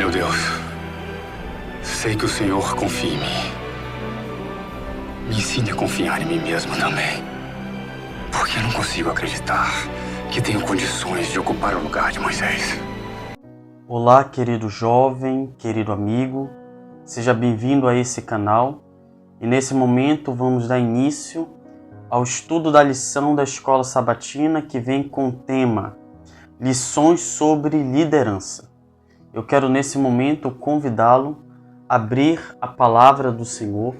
meu Deus, sei que o Senhor confia em mim. Me ensine a confiar em mim mesmo também. Porque eu não consigo acreditar que tenho condições de ocupar o lugar de Moisés. Olá, querido jovem, querido amigo. Seja bem-vindo a esse canal. E nesse momento vamos dar início ao estudo da lição da Escola Sabatina que vem com o tema Lições sobre Liderança. Eu quero nesse momento convidá-lo a abrir a palavra do Senhor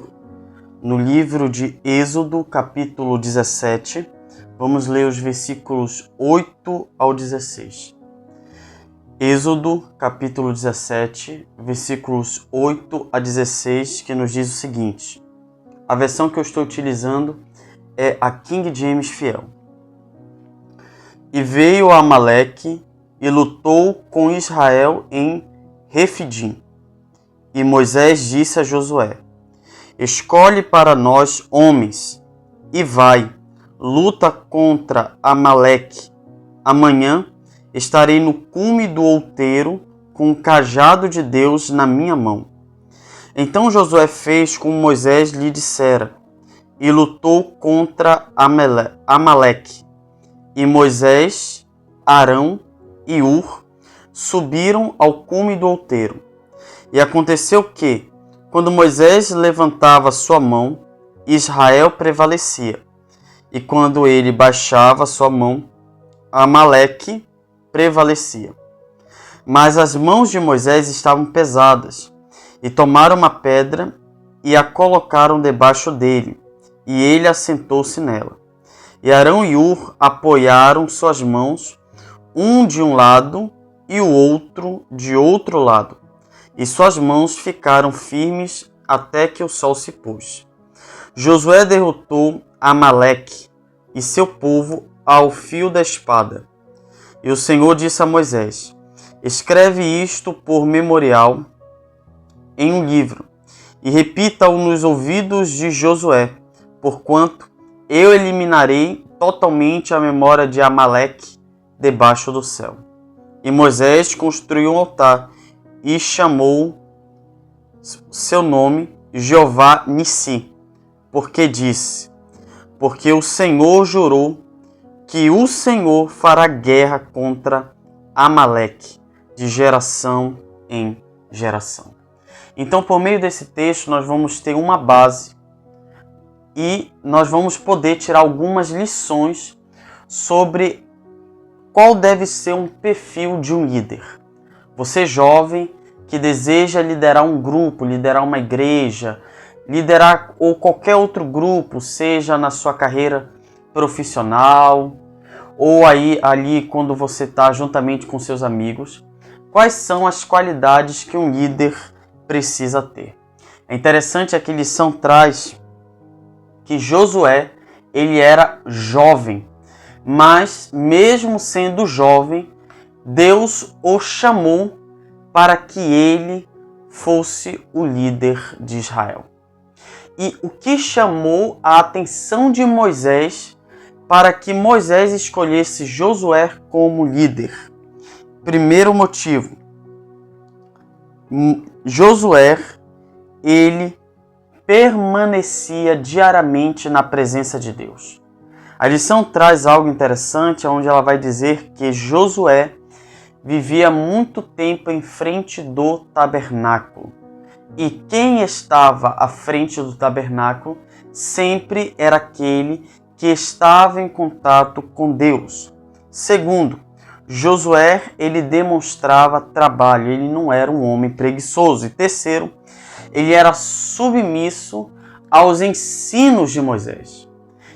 no livro de Êxodo, capítulo 17. Vamos ler os versículos 8 ao 16. Êxodo, capítulo 17, versículos 8 a 16, que nos diz o seguinte. A versão que eu estou utilizando é a King James Fiel. E veio Amaleque e lutou com Israel em Refidim. E Moisés disse a Josué: escolhe para nós homens e vai, luta contra Amaleque. Amanhã estarei no cume do outeiro com o cajado de Deus na minha mão. Então Josué fez como Moisés lhe dissera e lutou contra Amaleque. E Moisés, Arão e Hur subiram ao cume do outeiro. E aconteceu que, quando Moisés levantava sua mão, Israel prevalecia. E quando ele baixava sua mão, Amaleque prevalecia. Mas as mãos de Moisés estavam pesadas, e tomaram uma pedra e a colocaram debaixo dele, e ele assentou-se nela. E Arão e Hur apoiaram suas mãos, um de um lado e o outro de outro lado, e suas mãos ficaram firmes até que o sol se pôs. Josué derrotou Amaleque e seu povo ao fio da espada. E o Senhor disse a Moisés: escreve isto por memorial em um livro, e repita-o nos ouvidos de Josué, porquanto eu eliminarei totalmente a memória de Amaleque debaixo do céu. E Moisés construiu um altar e chamou seu nome Jeová Nissi, porque disse: porque o Senhor jurou que o Senhor fará guerra contra Amaleque de geração em geração. Então, por meio desse texto, nós vamos ter uma base e nós vamos poder tirar algumas lições sobre qual deve ser um perfil de um líder. Você jovem que deseja liderar um grupo, liderar uma igreja, liderar ou qualquer outro grupo, seja na sua carreira profissional ou ali quando você está juntamente com seus amigos, quais são as qualidades que um líder precisa ter? É interessante que a lição traz que Josué, ele era jovem, mas mesmo sendo jovem, Deus o chamou para que ele fosse o líder de Israel. E o que chamou a atenção de Moisés para que Moisés escolhesse Josué como líder? Primeiro motivo, Josué, ele permanecia diariamente na presença de Deus. A lição traz algo interessante, onde ela vai dizer que Josué vivia muito tempo em frente do tabernáculo. E quem estava à frente do tabernáculo sempre era aquele que estava em contato com Deus. Segundo, Josué, ele demonstrava trabalho, ele não era um homem preguiçoso. E terceiro, ele era submisso aos ensinos de Moisés.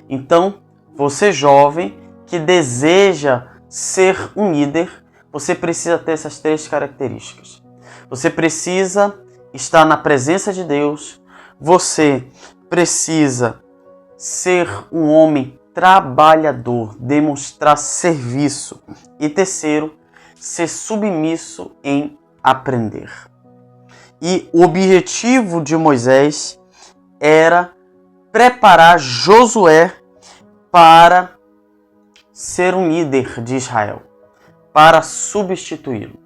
Então, você jovem que deseja ser um líder, você precisa ter essas três características. Você precisa estar na presença de Deus, você precisa ser um homem trabalhador, demonstrar serviço. E terceiro, ser submisso em aprender. E o objetivo de Moisés era preparar Josué para ser um líder de Israel, para substituí-lo.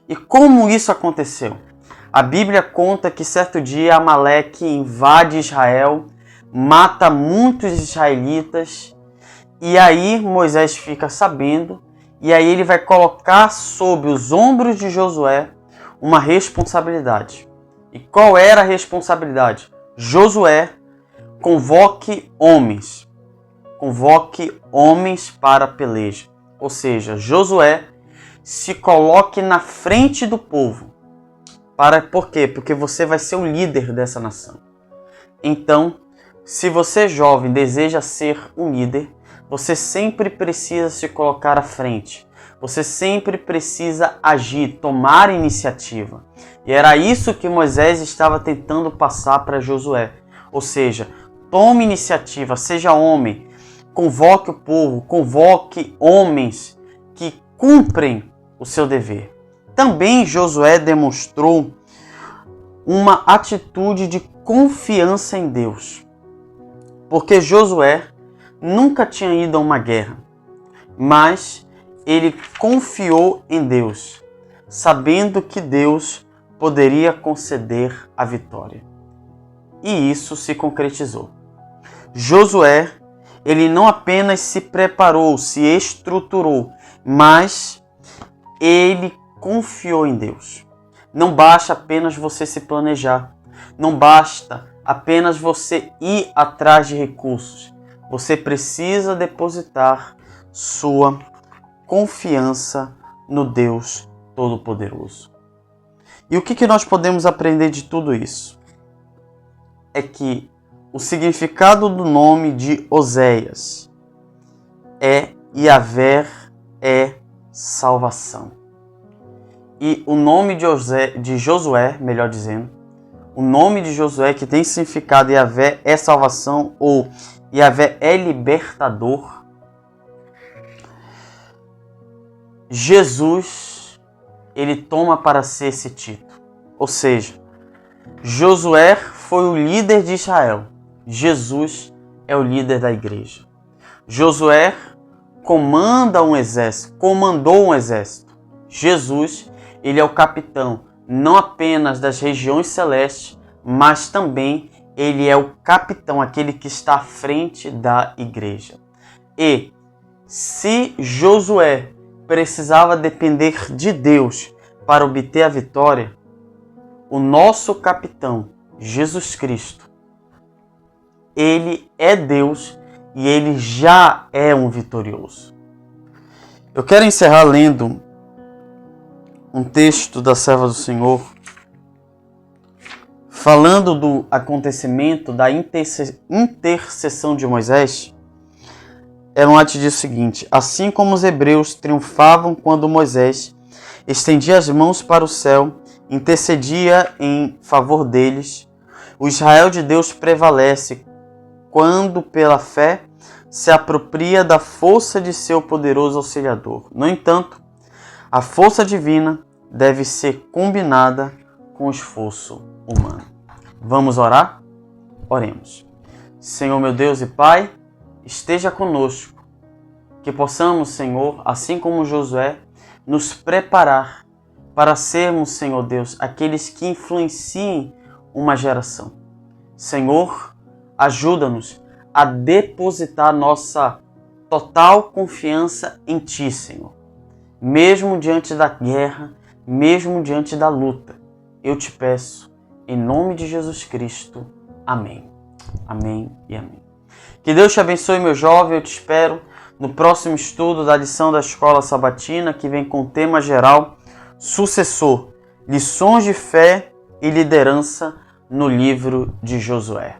E como isso aconteceu? A Bíblia conta que certo dia Amaleque invade Israel, mata muitos israelitas, e aí Moisés fica sabendo, e aí ele vai colocar sobre os ombros de Josué uma responsabilidade. E qual era a responsabilidade? Josué, convoque homens para a peleja. Ou seja, Josué se coloque na frente do povo. Por quê? Porque você vai ser o líder dessa nação. Então, se você jovem deseja ser um líder, você sempre precisa se colocar à frente. Você sempre precisa agir, tomar iniciativa. E era isso que Moisés estava tentando passar para Josué. Ou seja, tome iniciativa, seja homem, convoque o povo, convoque homens que cumprem o seu dever. Também Josué demonstrou uma atitude de confiança em Deus. Porque Josué nunca tinha ido a uma guerra, mas ele confiou em Deus, sabendo que Deus poderia conceder a vitória. E isso se concretizou. Josué, ele não apenas se preparou, se estruturou, mas ele confiou em Deus. Não basta apenas você se planejar. Não basta apenas você ir atrás de recursos. Você precisa depositar sua confiança no Deus Todo-Poderoso. E o que nós podemos aprender de tudo isso? É que o significado do nome de Oséias é Yahvé é salvação. E o nome de Josué, melhor dizendo, o nome de Josué que tem significado Yahvé é salvação ou Yahvé é libertador. Jesus, ele toma para si esse título. Ou seja, Josué foi o líder de Israel. Jesus é o líder da igreja. Josué comandou um exército. Jesus, ele é o capitão, não apenas das regiões celestes, mas também ele é o capitão, aquele que está à frente da igreja. E se Josué precisava depender de Deus para obter a vitória, o nosso capitão, Jesus Cristo, ele é Deus e ele já é um vitorioso. Eu quero encerrar lendo um texto da serva do Senhor, falando do acontecimento da intercessão de Moisés. Ela diz o seguinte: assim como os hebreus triunfavam quando Moisés estendia as mãos para o céu, intercedia em favor deles, o Israel de Deus prevalece quando, pela fé, se apropria da força de seu poderoso auxiliador. No entanto, a força divina deve ser combinada com o esforço humano. Vamos orar? Oremos. Senhor, meu Deus e Pai, esteja conosco, que possamos, Senhor, assim como Josué, nos preparar para sermos, Senhor Deus, aqueles que influenciem uma geração. Senhor, ajuda-nos a depositar nossa total confiança em Ti, Senhor. Mesmo diante da guerra, mesmo diante da luta, eu te peço, em nome de Jesus Cristo. Amém. Amém e amém. Que Deus te abençoe, meu jovem. Eu te espero no próximo estudo da lição da Escola Sabatina, que vem com o tema geral Sucessor, lições de fé e liderança no livro de Josué.